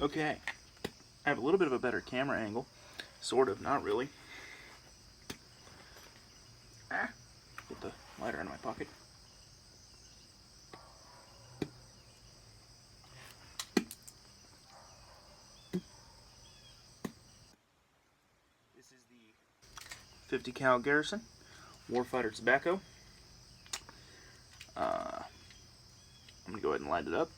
Okay, I have a little bit of a better camera angle. Sort of, not really. Get the lighter out of my pocket. This is the 50 Cal Garrison Warfighter tobacco. I'm going to go ahead and light it up.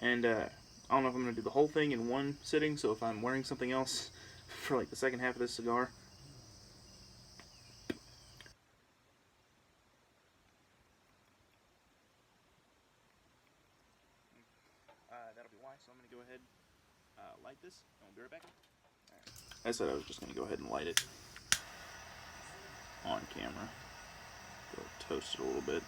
And I don't know if I'm going to do the whole thing in one sitting, so if I'm wearing something else for like the second half of this cigar, that'll be why. So I'm going to go ahead light this, and we'll be right back. Right. I said I was just going to go ahead and light it on camera. Go toast it a little bit.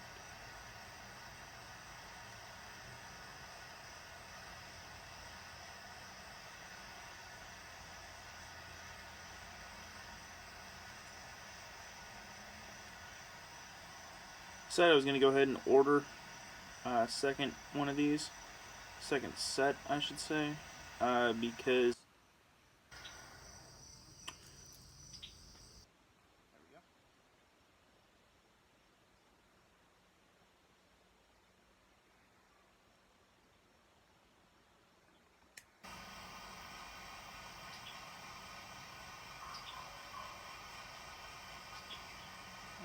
Said I was going to go ahead and order a second one of these. Second set, I should say. Because there we go.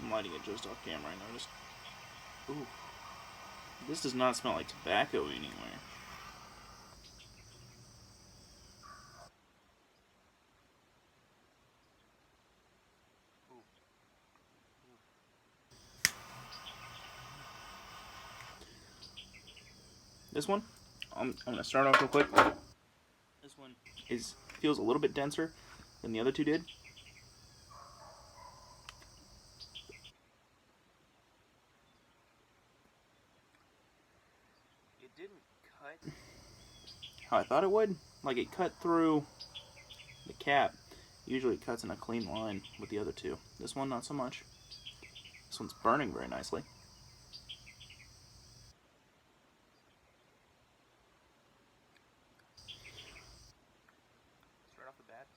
I'm lighting it just off camera, I noticed. Ooh. This does not smell like tobacco anywhere. This one, I'm going to start off real quick. This one feels a little bit denser than the other two did. It didn't cut how I thought it would. Like, it cut through the cap. Usually it cuts in a clean line with the other two. This one, not so much. This one's burning very nicely. Straight off the bat.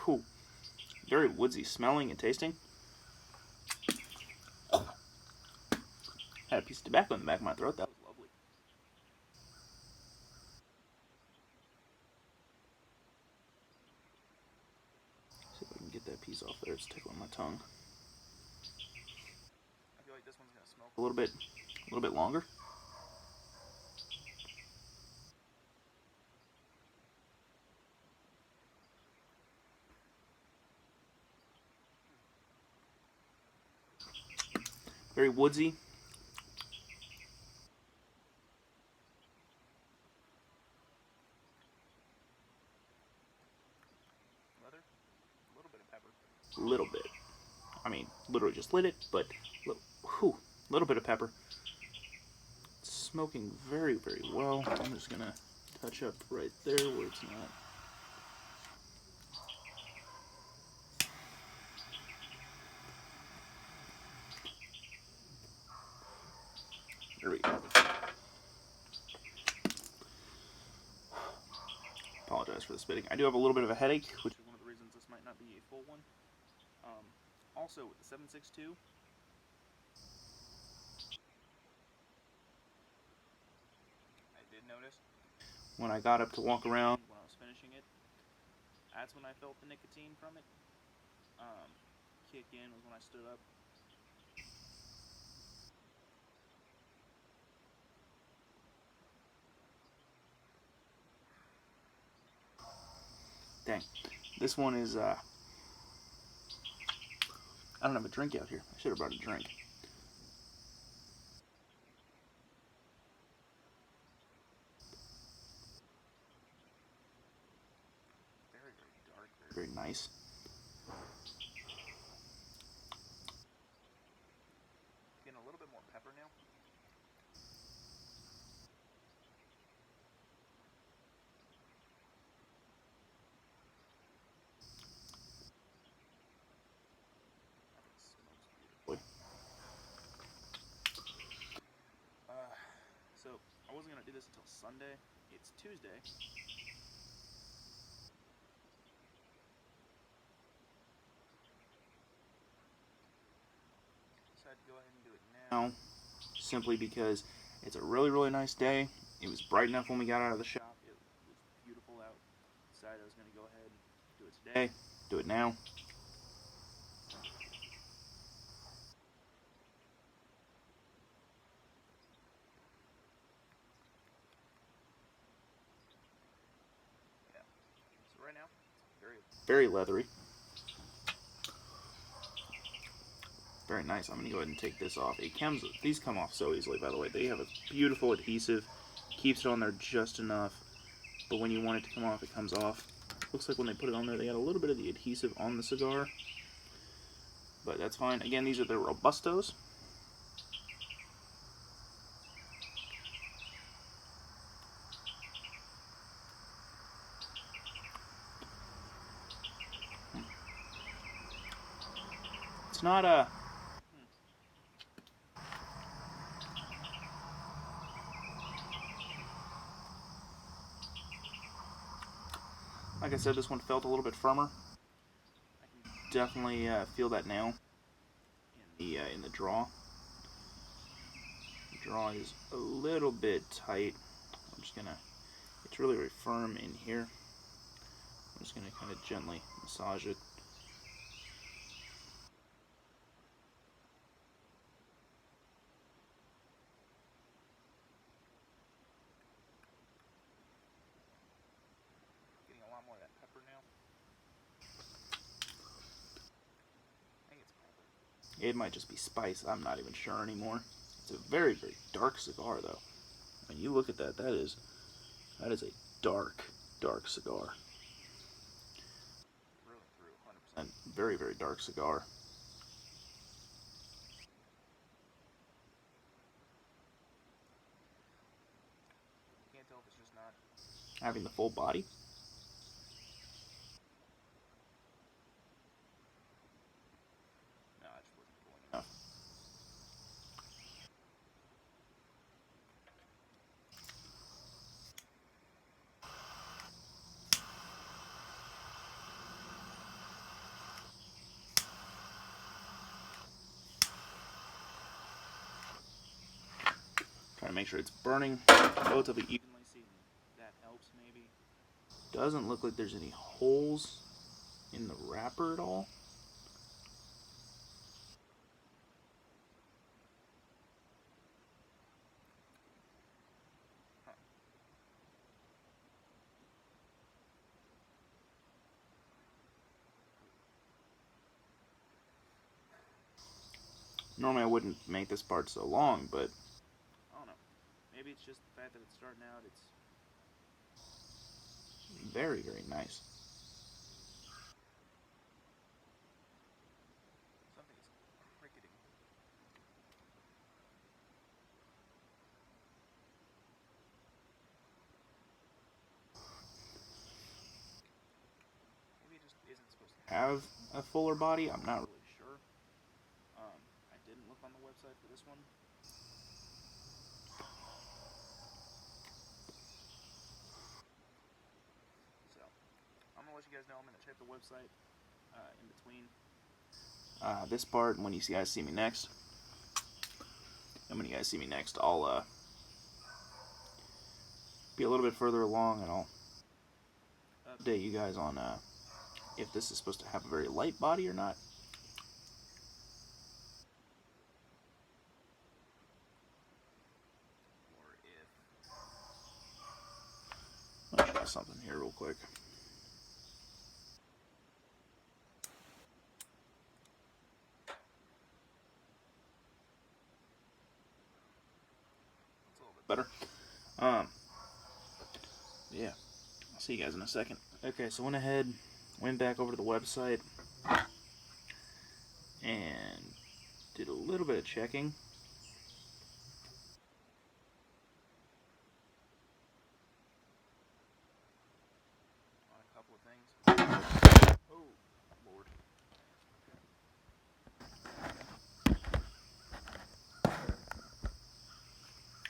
Ooh, very woodsy smelling and tasting. Had a piece of tobacco in the back of my throat. That was lovely. See if I can get that piece off there. It's tickling my tongue. I feel like this one's gonna smoke a little bit longer. Very woodsy. Leather. A little bit of pepper. Little bit. I mean, literally just lit it, but little bit of pepper. It's smoking very, very well. I'm just gonna touch up right there where it's not. There we go. Apologize for the spitting. I do have a little bit of a headache, which is one of the reasons this might not be a full one. Also, with the 7.62, I did notice when I got up to walk around when I was finishing it, that's when I felt the nicotine from it kick in, was when I stood up. Dang. This one is, I don't have a drink out here. I should have brought a drink. Very, very dark, very, very nice. Getting a little bit more pepper now. So I wasn't going to do this until Sunday. It's Tuesday. Decided to go ahead and do it now, simply because it's a really, really nice day. It was bright enough when we got out of the shop. It was beautiful out. Decided I was going to go ahead and do it today. Do it now. Yeah. So right now, it's very, very leathery. Very nice. I'm going to go ahead and take this off. These come off so easily, by the way. They have a beautiful adhesive. Keeps it on there just enough. But when you want it to come off, it comes off. Looks like when they put it on there, they got a little bit of the adhesive on the cigar. But that's fine. Again, these are the Robustos. It's not a... Like I said, this one felt a little bit firmer. I can definitely feel that now in the draw. The draw is a little bit tight. I'm just gonna... It's really, really firm in here. I'm just gonna kind of gently massage it. Getting a lot more of that pepper now. I think it's pepper. It might just be spice. I'm not even sure anymore. It's a very, very dark cigar, though. When you look at that, that is a dark, dark cigar. Through and through, 100%. Very, very dark cigar. You can't tell if it's just not having the full body. No, it just wasn't pulling enough. Trying to make sure it's burning relatively evenly. See if that helps, maybe. Doesn't look like there's any holes in the wrapper at all. Normally I wouldn't make this part so long, but I don't know. Maybe it's just the fact that it's starting out. It's very, very nice. Something is cricketing. Maybe it just isn't supposed to have a fuller body. I'm not really sure. I didn't look on the website for this one. So, I'm going to let you guys know. I'm going to check the website in between this part and when you guys see me next. And when you guys see me next, I'll be a little bit further along and I'll update you guys on if this is supposed to have a very light body or not. Or if... Let me try something here real quick. That's a little bit better. Yeah. I'll see you guys in a second. Okay, so went back over to the website and did a little bit of checking. On a couple of things. Oh, Lord.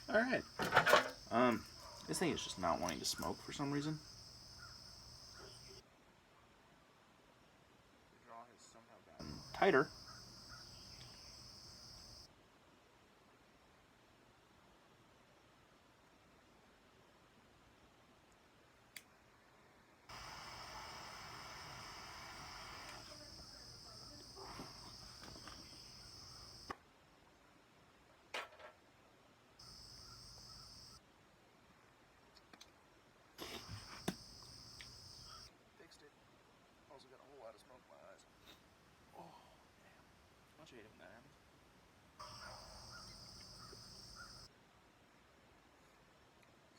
Alright. Um, this thing is just not wanting to smoke for some reason. The draw has somehow gotten tighter. Fixed it. Also got a whole lot of smoke in my eyes. Oh, damn. Don't you hate it when that happens?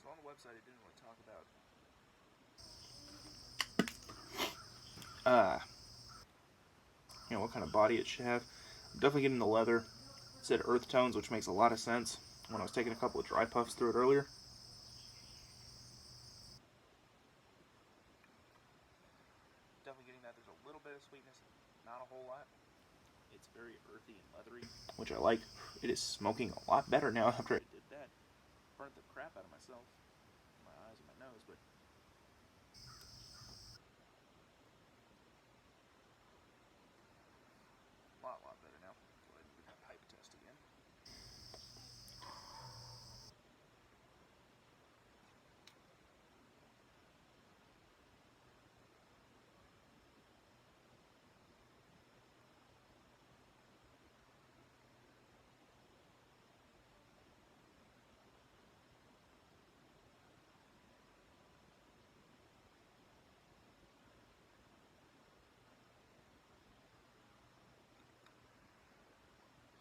So on the website, it didn't really talk about what kind of body it should have. I'm definitely getting the leather. It said earth tones, which makes a lot of sense when I was taking a couple of dry puffs through it earlier. Definitely getting that. There's a little bit of sweetness, not a whole lot. It's very earthy and leathery, which I like. It is smoking a lot better now after I did that. Burnt the crap out of myself, my eyes and my nose, but a lot better now. Go ahead and do that pipe test again.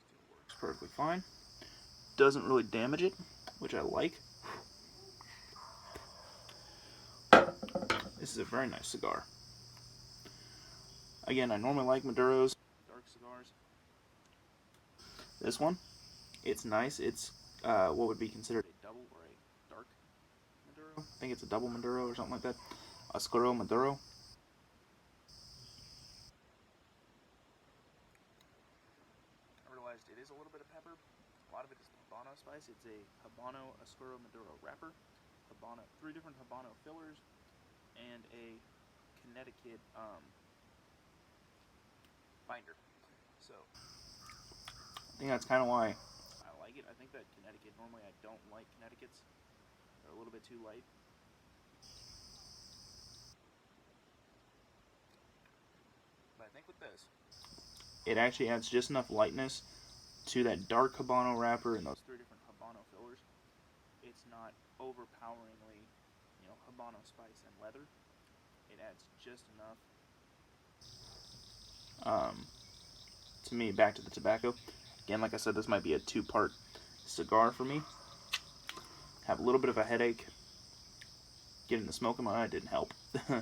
Still works perfectly fine. Doesn't really damage it, which I like. This is a very nice cigar. Again, I normally like Maduros, dark cigars. This one, it's nice. It's what would be considered a double or a dark Maduro. I think it's a double Maduro or something like that. Oscuro Maduro. I realized it is a little bit of pepper. A lot of it is Habano spice. It's a Habano Oscuro Maduro wrapper. Habano, 3 different Habano fillers, and a Connecticut binder. So I think that's kind of why I like it. I think that Connecticut, normally I don't like Connecticut's. They're a little bit too light. But I think with this, it actually adds just enough lightness to that dark Habano wrapper and those 3 different Habano fillers. It's not overpoweringly, Habano spice and leather. It adds just enough. To me, back to the tobacco. Again, like I said, this might be a 2-part cigar for me. Have a little bit of a headache. Getting the smoke in my eye didn't help. So,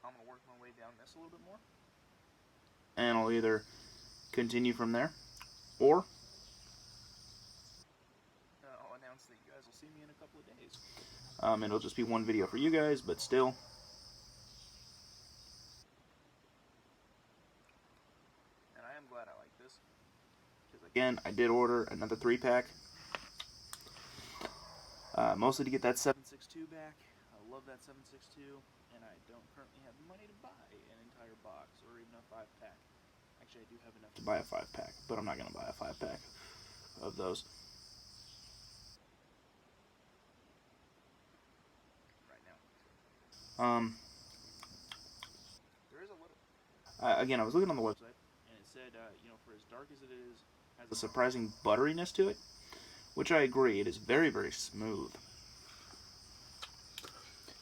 I'm going to work my way down this a little bit more. And I'll either continue from there, or I'll announce that you guys will see me in a couple of days. It'll just be one video for you guys, but still. And I am glad I like this. Because again, I did order another 3-pack. Mostly to get that 7.62 back. I love that 7.62, and I don't currently have money to buy an entire box or even a 5-pack. Actually, I do have enough to buy a 5-pack, but I'm not going to buy a 5-pack of those right now. There is a little. Again, I was looking on the website, and it said, for as dark as it is, has a surprising butteriness to it, which I agree. It is very, very smooth.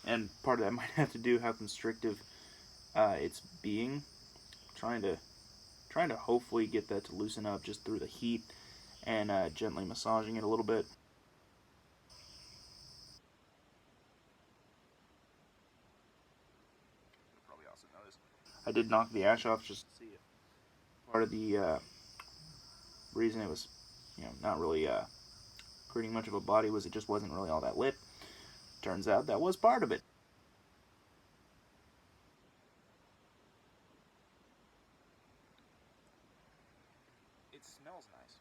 And part of that might have to do how constrictive it's being. Trying to hopefully get that to loosen up just through the heat and gently massaging it a little bit. You'll probably also notice I did knock the ash off just to see it. Part of the reason it was, not really creating much of a body was it just wasn't really all that lit. Turns out that was part of it. smells nice.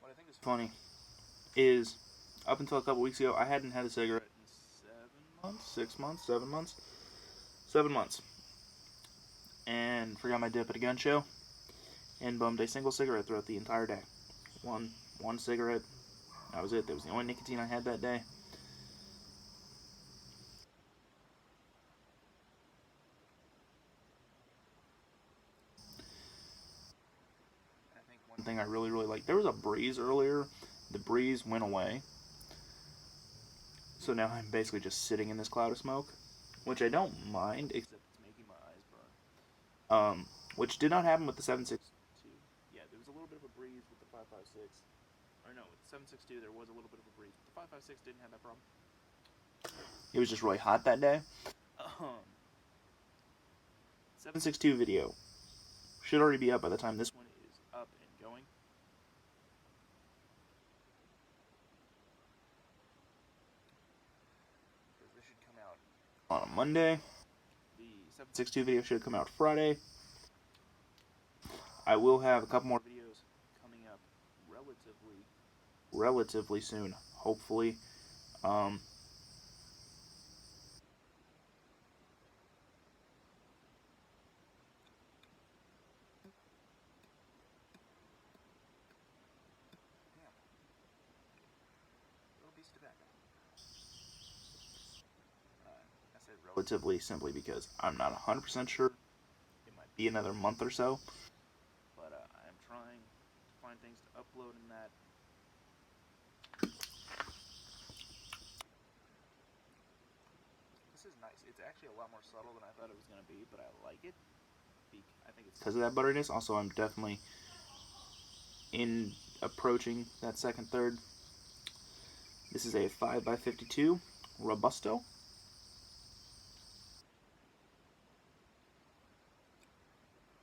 What I think is funny is, up until a couple weeks ago, I hadn't had a cigarette in 7 months, 6 months, 7 months, 7 months, and forgot my dip at a gun show, and bummed a single cigarette throughout the entire day. One cigarette. That was it. That was the only nicotine I had that day. I think one thing I really liked, there was a breeze earlier. The breeze went away. So now I'm basically just sitting in this cloud of smoke, which I don't mind, except it's making my eyes burn. Which did not happen with the 7.62. Yeah, there was a little bit of a breeze with the 5.56. Or no, with the 7.62 there was a little bit of a breeze. But the 5.56 didn't have that problem. It was just really hot that day. 7.62 video should already be up by the time this one is up and going. This should come out on a Monday. The 7.62 video should come out Friday. I will have a couple more videos coming up relatively soon, hopefully. I said relatively simply because I'm not 100% sure. It might be another month or so. But I'm trying to find things to upload in that. This is nice. It's actually a lot more subtle than I thought it was going to be, but I like it. I think it's because of that butteriness. Also, I'm definitely approaching that second third. This is a 5x52 Robusto.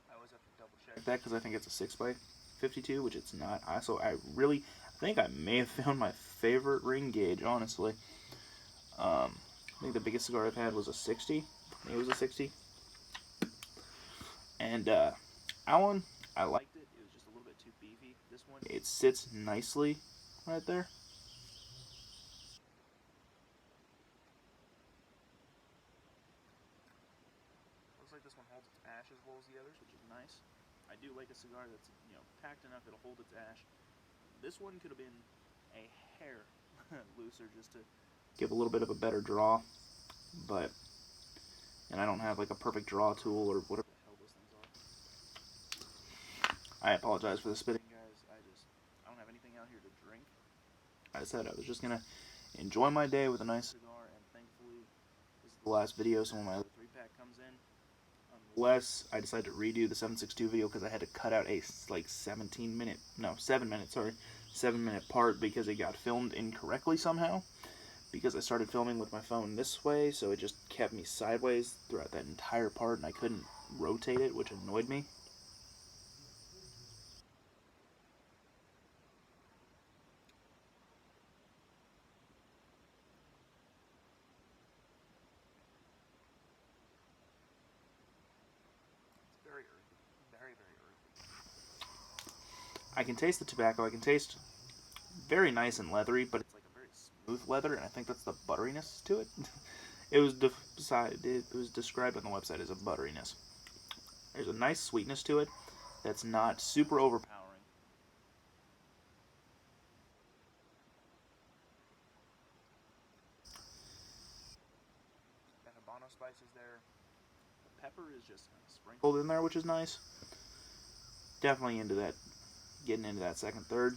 I always have to double check that because I think it's a 6x52, which it's not. I think I may have found my favorite ring gauge, honestly. I think the biggest cigar I've had was a 60. I think it was a 60. And that one, I liked it. It was just a little bit too beefy. This one, it sits nicely right there. Looks like this one holds its ash as well as the others, which is nice. I do like a cigar that's, packed enough it'll hold its ash. This one could have been a hair looser just to give a little bit of a better draw, and I don't have like a perfect draw tool or whatever the hell those things are. I apologize for the spitting, guys. I don't have anything out here to drink. I said I was just gonna enjoy my day with a nice cigar, and thankfully this is the last video, so when my other 3-pack comes in, unless I decide to redo the 7.62 video because I had to cut out a 7-minute part because it got filmed incorrectly somehow. Because I started filming with my phone this way, so it just kept me sideways throughout that entire part, and I couldn't rotate it, which annoyed me. It's very earthy. Very earthy. I can taste the tobacco. I can taste very nice and leathery, but it's like a very smooth leather, and I think that's the butteriness to it. It was described on the website as a butteriness. There's a nice sweetness to it that's not super overpowering. The Habano spice is there. The pepper is just kind of sprinkled in there, which is nice. Definitely getting into that second third.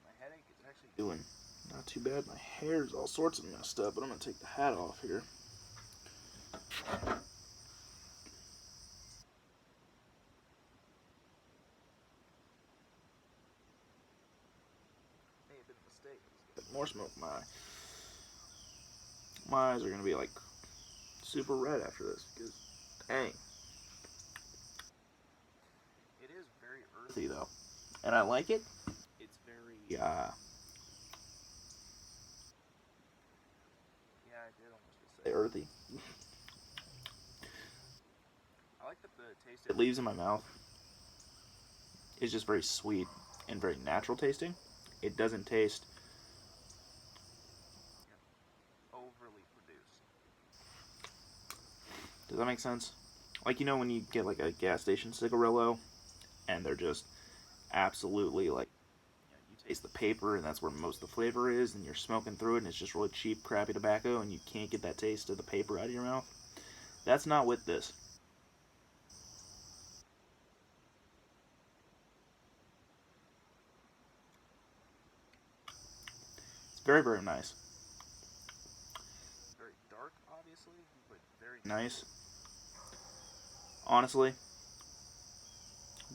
My headache is actually doing not too bad. My hair is all sorts of messed up, but I'm going to take the hat off here. May have been a mistake. Get more smoke in my eye. My eyes are going to be like super red after this, because dang. It is very earthy though, and I like it. It's very yeah, I did almost just say earthy. it leaves in my mouth is just very sweet and very natural tasting. It doesn't taste overly produced. Does that make sense? Like, you know when you get like a gas station cigarillo and they're just absolutely like, you taste the paper and that's where most of the flavor is, and you're smoking through it and it's just really cheap, crappy tobacco and you can't get that taste of the paper out of your mouth? That's not with this. It's very, very nice. Very dark, obviously, but very nice. Honestly,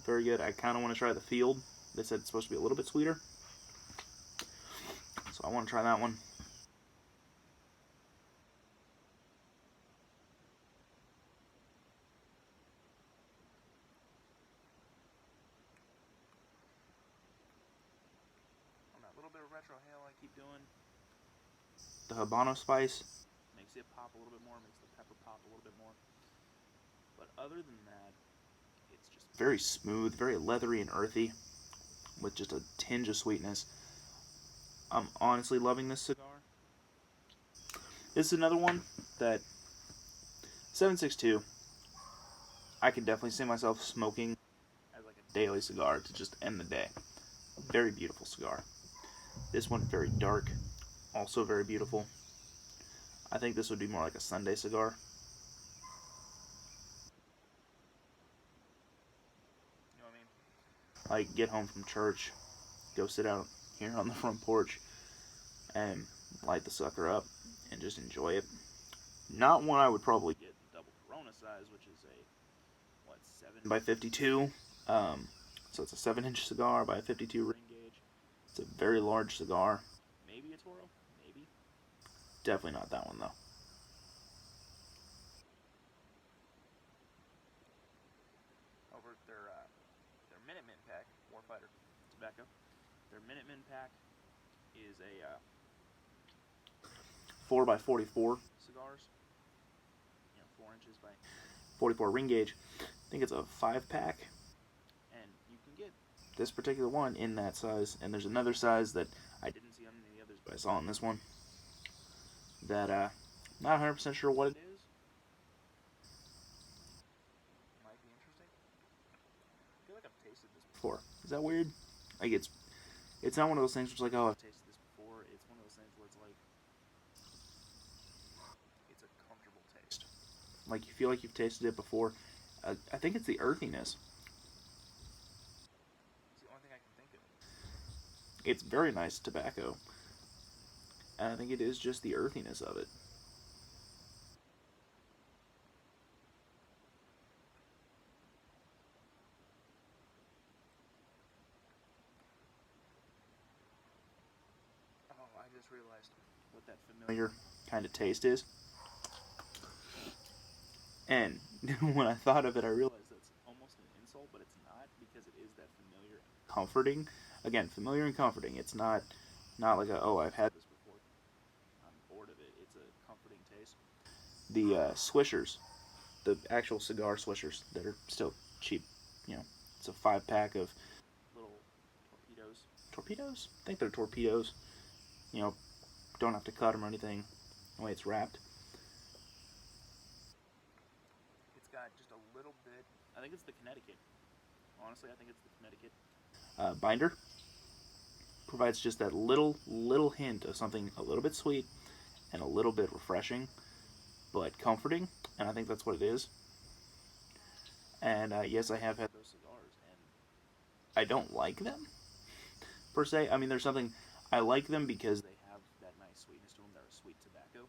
very good. I kind of want to try the field. They said it's supposed to be a little bit sweeter, so I want to try that one. On that little bit of retro hail I keep doing, the Habano spice makes it pop a little bit more, makes the pepper pop a little bit more. But other than that, it's just very smooth, very leathery and earthy, with just a tinge of sweetness. I'm honestly loving this cigar. This is another one that 762, I can definitely see myself smoking as like a daily cigar to just end the day. Very beautiful cigar. This one very dark, also very beautiful. I think this would be more like a Sunday cigar. You know what I mean? Like, get home from church, go sit out here on the front porch, and light the sucker up, and just enjoy it. Not one I would probably get double Corona size, which is a, what, 7 by 52. So it's a 7-inch cigar by a 52 ring gauge. It's a very large cigar. Maybe a Toro, maybe. Definitely not that one though. Over their Minuteman pack, Warfighter tobacco. Their Minuteman pack is a 4 by 44 cigars. 4 inches by 44 ring gauge. I think it's a 5-pack, and you can get this particular one in that size. And there's another size that I didn't see on any of the others, but I saw on this one that not 100% sure what it is. Might be interesting. I feel like I've tasted this before. Is that weird? Like, it's not one of those things where it's like, oh, I've tasted this before. It's one of those things where it's like, it's a comfortable taste. Like, you feel like you've tasted it before. I think it's the earthiness. It's the only thing I can think of. It's very nice tobacco. And I think it is just the earthiness of it. Oh, I just realized what that familiar kind of taste is. And when I thought of it, I realized that's almost an insult, but it's not, because it is that familiar and comforting. Again, familiar and comforting. It's not like a, oh, I've had this before, I'm bored of it. It's a comforting taste. The swishers, the actual cigar swishers that are still cheap. It's a 5-pack of little torpedoes. Torpedoes? I think they're torpedoes. Don't have to cut them or anything. The way it's wrapped. It's got just a little bit. I think it's the Connecticut. Honestly, I think it's the Connecticut binder. Provides just that little hint of something a little bit sweet and a little bit refreshing, but comforting. And I think that's what it is. And yes, I have had those cigars, and I don't like them per se. I mean, there's something, I like them because they have that nice sweetness to them. They're a sweet tobacco.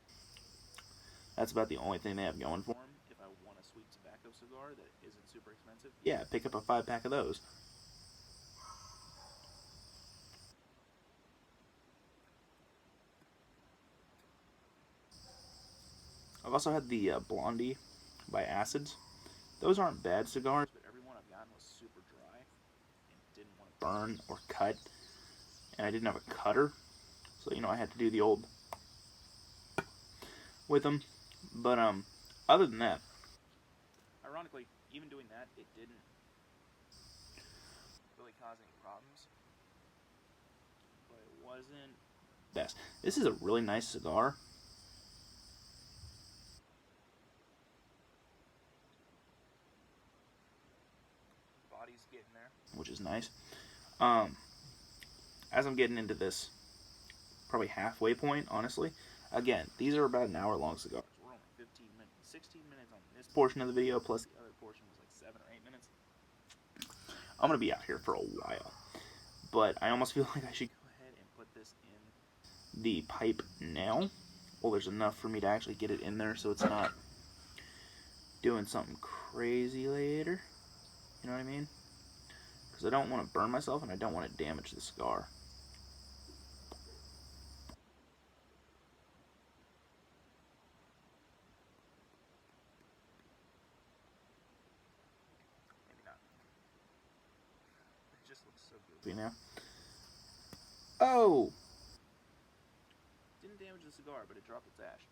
That's about the only thing they have going for them. If I want a sweet tobacco cigar that isn't super expensive, yeah, pick up a 5-pack of those. I've also had the Blondie by Acids. Those aren't bad cigars, but every one I've gotten was super dry and didn't want to burn or cut. And I didn't have a cutter, so I had to do the old with them. But other than that, ironically, even doing that, it didn't really cause any problems. But it wasn't best. This is a really nice cigar. Body's getting there, which is nice. As I'm getting into this, probably halfway point, honestly. Again, these are about an hour long cigars. We're only 15 minutes, 16 minutes on this portion of the video, plus the other portion was like 7 or 8 minutes. I'm going to be out here for a while. But I almost feel like I should go ahead and put this in the pipe now. Well, there's enough for me to actually get it in there so it's not doing something crazy later. You know what I mean? Because I don't want to burn myself and I don't want to damage the cigar. Maybe not. It just looks so goofy now. Oh! Didn't damage the cigar, but it dropped its ash.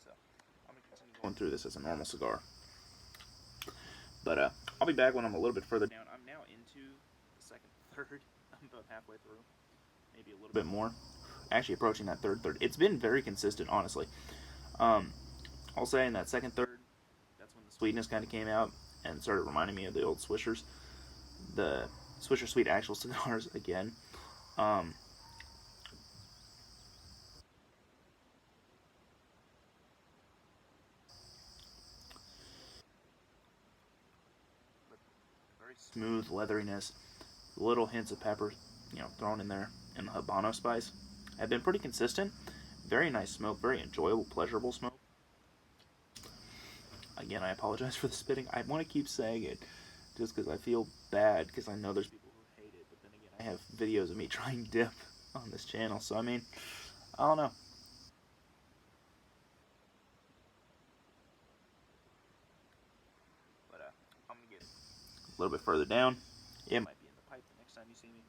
So, I'm going to continue going through this as a normal cigar. But I'll be back when I'm a little bit further down. I'm now into the second third. I'm about halfway through. Maybe a little bit more. Actually approaching that third. It's been very consistent, honestly. I'll say in that second third, that's when the sweetness kind of came out and started reminding me of the old Swishers. The Swisher Sweet actual cigars again. Very smooth leatheriness, little hints of pepper, thrown in there, and the Habano spice have been pretty consistent. Very nice smoke, very enjoyable, pleasurable smoke. Again, I apologize for the spitting. I want to keep saying it just because I feel bad, because I know there's people who hate it, but then again, I have videos of me trying dip on this channel, so I mean, I don't know. But I'm going to get a little bit further down. It might be in the pipe the next time you see me,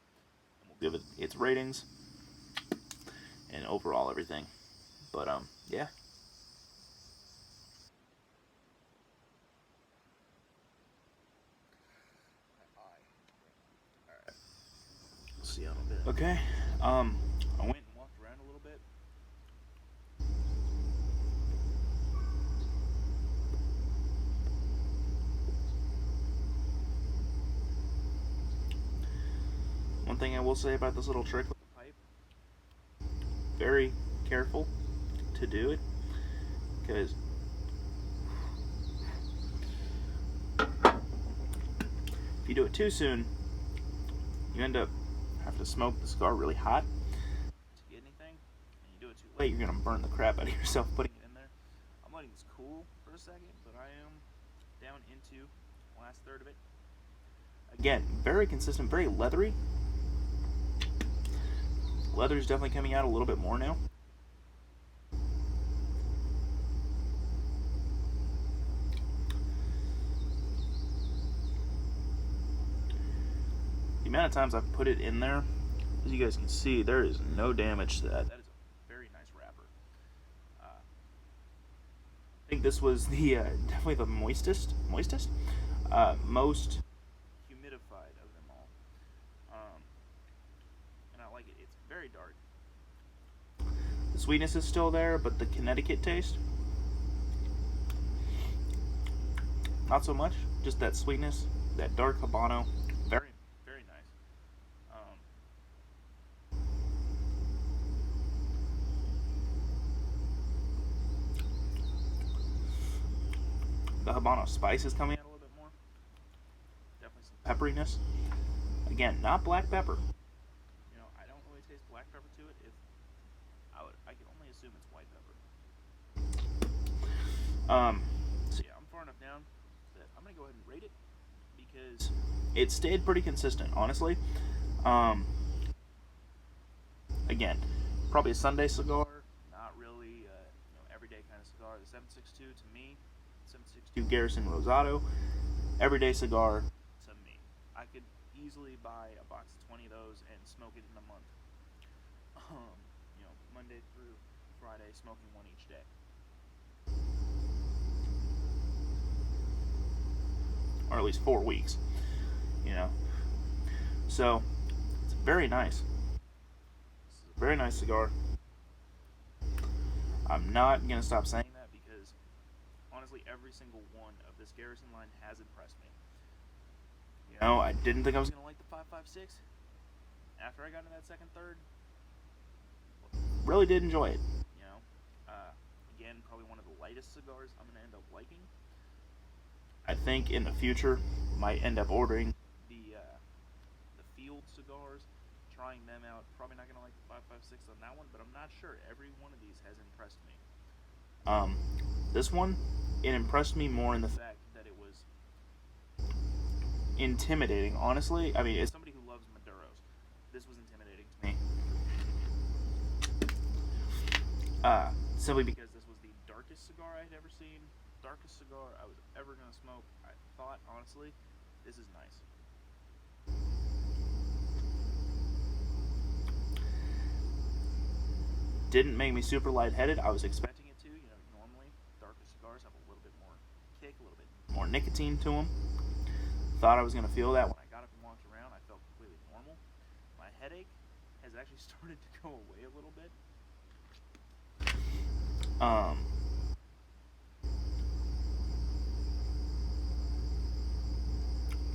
and we'll give it its ratings and overall everything. But yeah. See you in a bit. Okay. I went and walked around a little bit. One thing I will say about this little trick with the pipe, very careful to do it, because if you do it too soon, you end up having to smoke the cigar really hot to get anything, and you do it too late, you're going to burn the crap out of yourself putting it in there. I'm letting this cool for a second, but I am down into the last third of it. Again, very consistent, very leathery. Leather's definitely coming out a little bit more now. The amount of times I've put it in there, as you guys can see, there is no damage to that. That is a very nice wrapper. I think this was the definitely the moistest, most humidified of them all. And I like it. It's very dark. The sweetness is still there, but the Connecticut taste, not so much. Just that sweetness, that dark Habano. Very, very nice. The Habano spice is coming out a little bit more. Definitely some pepperiness. Again, not black pepper. I don't really taste black pepper to it. If I can only assume it's white pepper. So yeah, I'm far enough down that I'm gonna go ahead and rate it, because it stayed pretty consistent, honestly. Again, probably a Sunday cigar, not really everyday kind of cigar. The 762 to me, 762 Garrison Rosado, everyday cigar to me. easily buy a box of 20 of those and smoke it in a month. Monday through Friday, smoking one each day. Or at least 4 weeks, So, it's very nice. This is a very nice cigar. I'm not going to stop saying that because, honestly, every single one of this Garrison line has impressed me. I didn't think I was going to like the 5.56. After I got into that second, third, really did enjoy it. Again, probably one of the lightest cigars I'm going to end up liking. I think in the future, might end up ordering the field cigars, trying them out. Probably not going to like the 5.56 on that one, but I'm not sure. Every one of these has impressed me. This one, it impressed me more in the fact that it was intimidating. Honestly, I mean, as somebody who loves Maduros, this was intimidating to me. Simply because this was the darkest cigar I had ever seen, darkest cigar I was ever going to smoke. I thought, honestly, this is nice. Didn't make me super lightheaded. I was expecting it to. Normally, darker cigars have a little bit more kick, a little bit more nicotine to them. Thought I was going to feel that. When I got up and walked around, I felt completely normal. My headache has actually started to go away a little bit.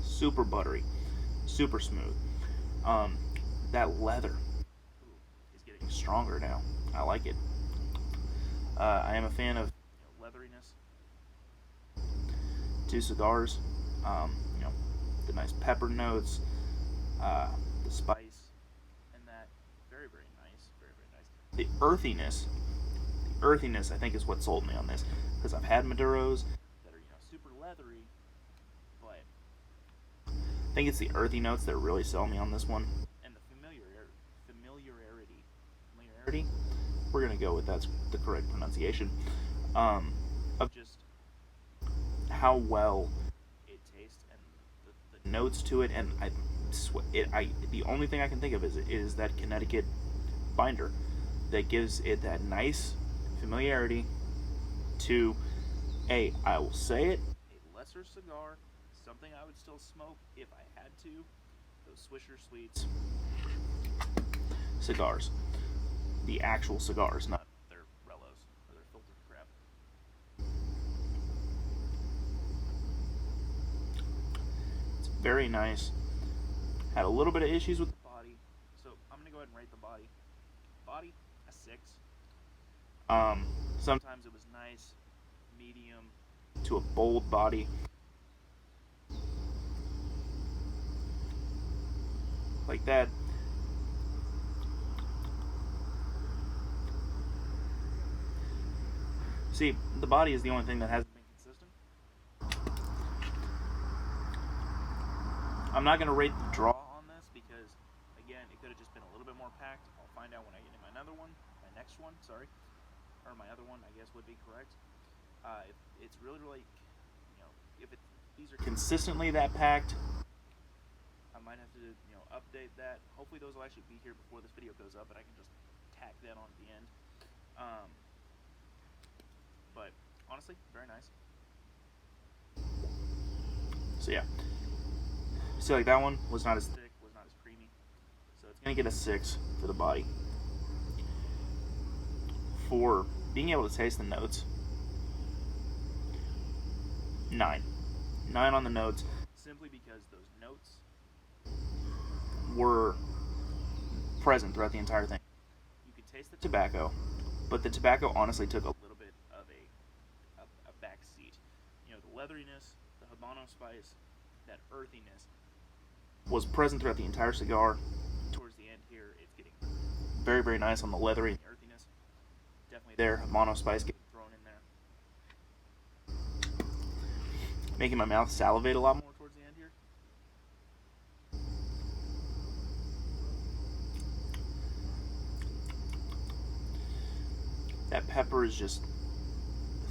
Super buttery, super smooth. That leather is getting stronger now. I like it. I am a fan of leatheriness to cigars. The nice pepper notes, the spice, and that very, very nice, very, very nice. The earthiness I think is what sold me on this, because I've had Maduros that are super leathery, but I think it's the earthy notes that really sell me on this one, and the familiarity. We're gonna go with that's the correct pronunciation. Of just how well it tastes and the notes to it, and the only thing I can think of is that Connecticut binder that gives it that nice familiarity to I will say it, a lesser cigar, something I would still smoke if I had to, those Swisher Sweets cigars. The actual cigars, not their Rellos or their filtered crap. It's very nice. Had a little bit of issues with the body, so I'm going to go ahead and rate the body. Body, a 6. Sometimes it was nice, medium, to a bold body. Like that. See, the body is the only thing that hasn't been consistent. I'm not going to rate the draw on this because, again, it could have just been a little bit more packed. I'll find out when I get in my next one, or my other one, I guess would be correct. If it's really, really, if these are consistently that packed, I might have to, update that. Hopefully those will actually be here before this video goes up, and I can just tack that on at the end. But honestly, very nice. So yeah, see, like that one was not as thick, was not as creamy, so it's gonna get a 6 for the body. For being able to taste the notes, 9 on the notes, simply because those notes were present throughout the entire thing. You could taste the tobacco, but the tobacco honestly took a little bit of a back seat. The leatheriness, the Habano spice, that earthiness was present throughout the entire cigar. Towards the end here, it's getting very, very nice on the leathery and the earthiness. Definitely there. Habano spice getting thrown in there, making my mouth salivate a lot more towards the end here. That pepper is just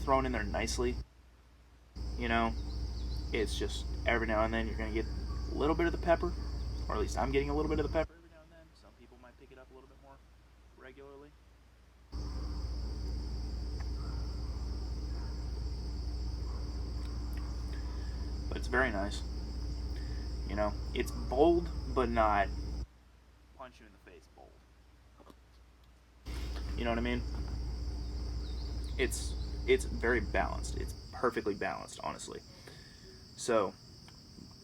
thrown in there nicely. It's just every now and then you're going to get a little bit of the pepper, or at least I'm getting a little bit of the pepper every now and then. Some people might pick it up a little bit more regularly. But it's very nice. You know, it's bold, but not punch you in the face bold. You know what I mean? It's very balanced. It's perfectly balanced, honestly. So,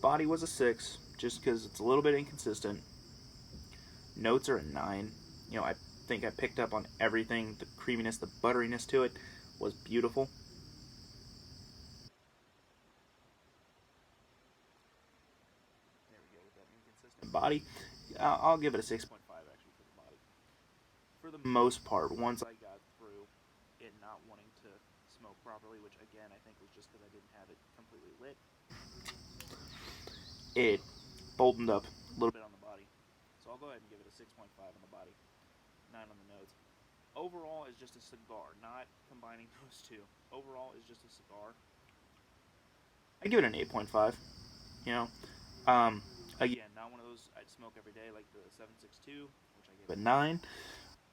body was a 6, just because it's a little bit inconsistent. Notes are a 9. You know, I think I picked up on everything. The creaminess, the butteriness to it was beautiful. There we go with that inconsistent body. I'll give it a 6.5 actually for the body. For the most part, once I got through it not wanting to smoke properly, which again I think was just because I didn't have it completely lit, it boldened up a little bit on the body. So I'll go ahead and give it a 6.5 on the body, 9 on the nose. Overall is just a cigar, not combining those two. Overall is just a cigar. I give it an 8.5. You know, again, not one of those I'd smoke every day like the 762, which I gave a 9.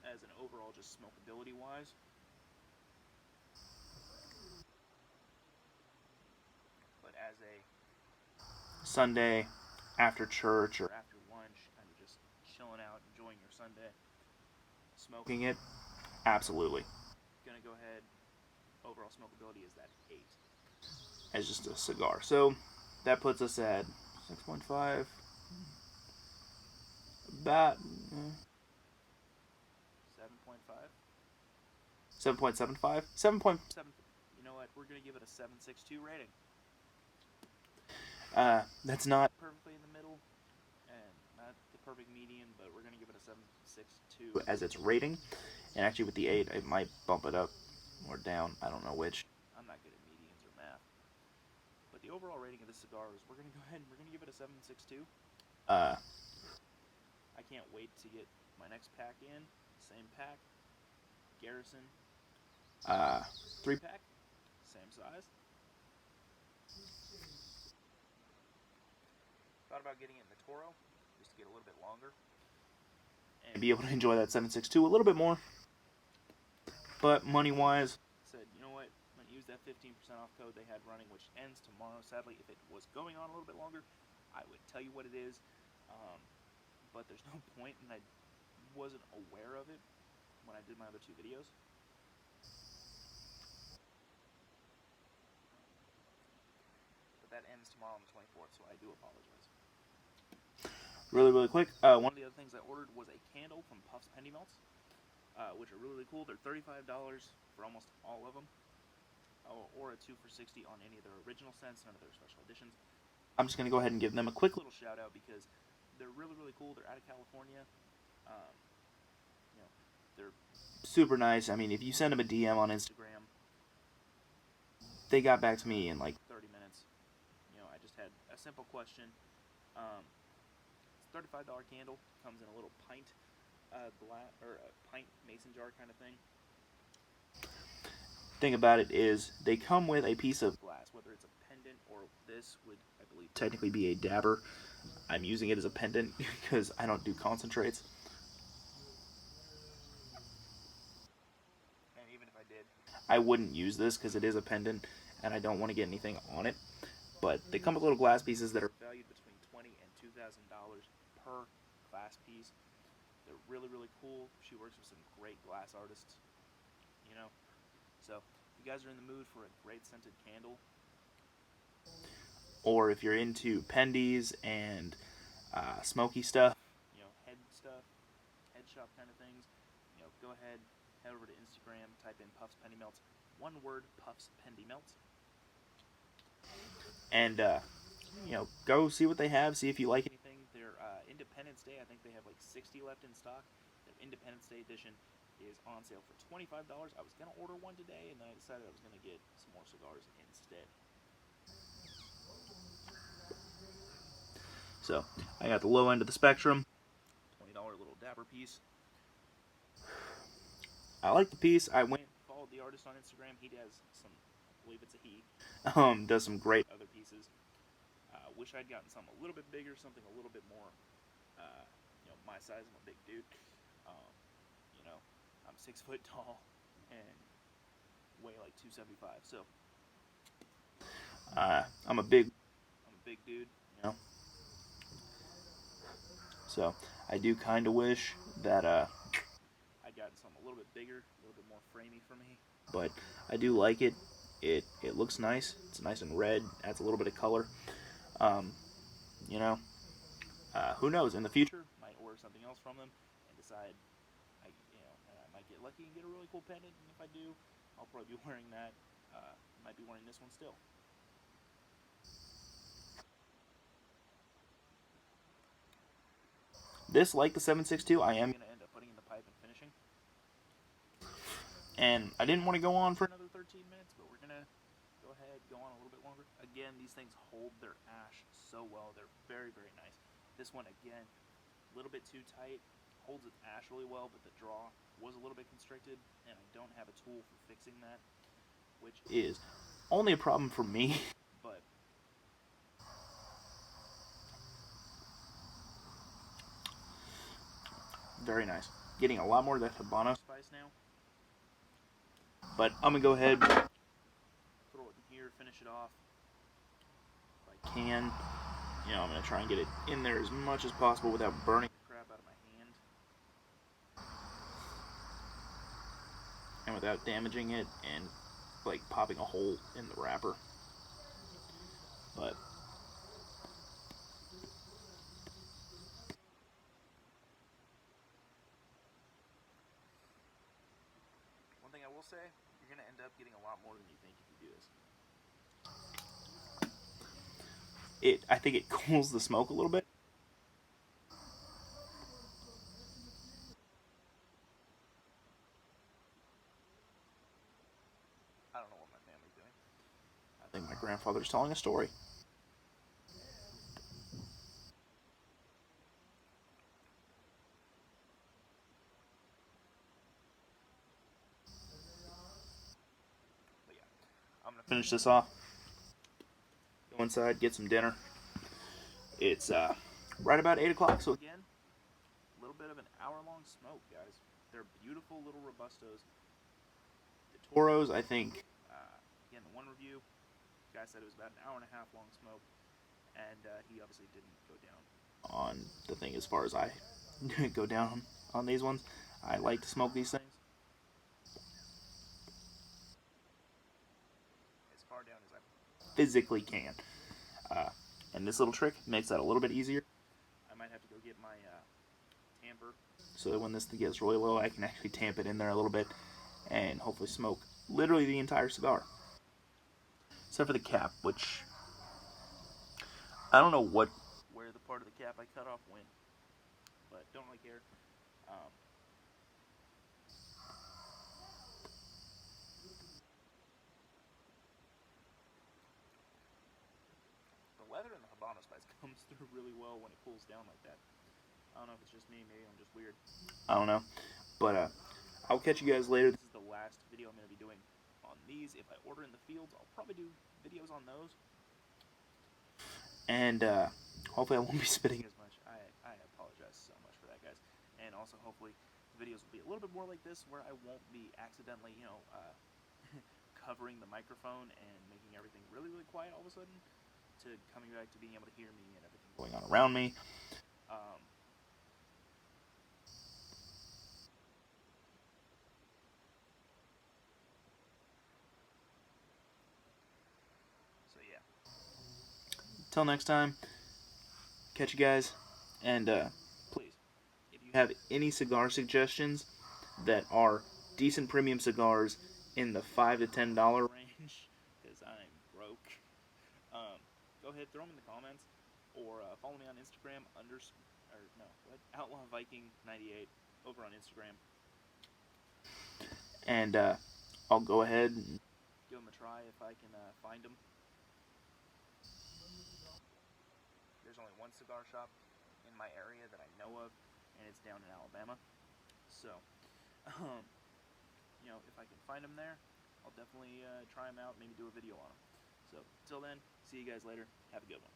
As an overall, just smokability wise. But as a Sunday after church or after lunch, kind of just chilling out, enjoying your Sunday, smoking it, absolutely. Gonna go ahead. Overall smokability is that 8 as just a cigar. So that puts us at 6.5. About 7.5. 7.75. 7.7. You know what? We're gonna give it a 7.62 rating. That's not perfectly in the middle, and not the perfect median, but we're gonna give it a 7.62 as its rating. And actually, with the 8, I might bump it up or down. I don't know which. I'm not good at medians or math. But the overall rating of this cigar is we're gonna go ahead and we're gonna give it a 7.62. I can't wait to get my next pack in. Same pack. Garrison. 3-pack. Same size. Thought about getting it in the Toro, just to get a little bit longer. And be able to enjoy that 7.62 a little bit more. But money-wise, said, you know what? I'm going to use that 15% off code they had running, which ends tomorrow. Sadly, if it was going on a little bit longer, I would tell you what it is. But there's no point, and I wasn't aware of it when I did my other 2 videos. But that ends tomorrow on the 24th, so I do apologize. Really, really quick, one of the other things I ordered was a candle from Puff's Penny Melts, which are really, really cool. They're $35 for almost all of them, or a 2 for $60 on any of their original scents, none of their special editions. I'm just going to go ahead and give them a quick little shout out because they're really, really cool. They're out of California. You know, they're super nice. I mean, if you send them a DM on Instagram, they got back to me in like 30 minutes. You know, I just had a simple question. It's a $35 candle. Comes in a little pint glass or a pint mason jar kind of thing. Thing about it is they come with a piece of glass, whether it's a pendant or this would, I believe, technically be a dabber. I'm using it as a pendant because I don't do concentrates. And even if I did, I wouldn't use this because it is a pendant and I don't want to get anything on it. But they come with little glass pieces that are valued between $20 and $2,000 per glass piece. They're really, really cool. She works with some great glass artists, you know. So if you guys are in the mood for a great scented candle, or if you're into pendies and smoky stuff, you know, head stuff, head shop kind of things, you know, go ahead, head over to Instagram, type in Puffs Penny Melts, one word, Puffs Penny Melts, and you know, go see what they have, see if you like anything. Their Independence Day, I think they have like 60 left in stock. Their Independence Day edition is on sale for $25. I was gonna order one today, and then I decided I was gonna get some more cigars instead. So I got the low end of the spectrum, $20 little dabber piece. I like the piece. I went and followed the artist on Instagram. He does some, I believe it's a he, does some great other pieces. Wish I'd gotten something a little bit bigger, something a little bit more My size, I'm a big dude. Um, you know, I'm 6 foot tall and weigh like 275. So I'm a big dude. So I do kind of wish that I'd gotten something a little bit bigger, a little bit more framey for me. But I do like it. It looks nice. It's nice and red. Adds a little bit of color. Um, you know, who knows? In the future, might order something else from them and decide I might get lucky and get a really cool pendant. And if I do, I'll probably be wearing that. Might be wearing this one still. This, like the 7.62, I am gonna end up putting in the pipe and finishing. And I didn't want to go on for another 13 minutes, but we're gonna go ahead, go on a little bit longer. Again, these things hold their ash so well. They're very, very nice. This one, again, a little bit too tight. Holds its ash really well, but the draw was a little bit constricted, and I don't have a tool for fixing that, which is only a problem for me. But very nice. Getting a lot more of that Habano spice now. But I'm gonna go ahead, throw it in here, finish it off if I can. I'm gonna try and get it in there as much as possible without burning the crap out of my hand and without damaging it and like popping a hole in the wrapper. But one thing I will say, you're gonna end up getting a lot more than you think if you do this. I think it cools the smoke a little bit. I don't know what my family's doing. I think my grandfather's telling a story. But yeah, I'm gonna finish this off. Go inside, get some dinner. It's right about 8 o'clock. So again, a little bit of an hour-long smoke, guys. They're beautiful little robustos. The Toros, I think, again, the one review, the guy said it was about an hour and a half long smoke, and he obviously didn't go down on the thing as far as I go down on these ones. I like to smoke these things as far down as I physically can. Uh, and this little trick makes that a little bit easier. I might have to go get my tamper so that when this thing gets really low, I can actually tamp it in there a little bit and hopefully smoke literally the entire cigar. Except for the cap, which I don't know where the part of the cap I cut off went, but don't really care. Um, the leather and the Habano spice comes through really well when it cools down like that. I don't know if it's just me, maybe I'm just weird. I don't know. But I'll catch you guys later. This is the last video I'm going to be doing on these. If I order in the fields, I'll probably do videos on those. And hopefully I won't be spitting as much. I apologize so much for that, guys. And also hopefully the videos will be a little bit more like this where I won't be accidentally, covering the microphone and making everything really, really quiet all of a sudden to coming back to being able to hear me and everything going on around me. Um, so yeah. Till next time, catch you guys, and please, if you have any cigar suggestions that are decent premium cigars in the $5 to $10 range, because I'm broke, go ahead, throw them in the comments, or follow me on Instagram Outlaw Viking 98 over on Instagram, and I'll go ahead and give them a try if I can find them. There's only one cigar shop in my area that I know of, and it's down in Alabama. So, um, if I can find them there, I'll definitely try them out, maybe do a video on them. So, till then, see you guys later. Have a good one.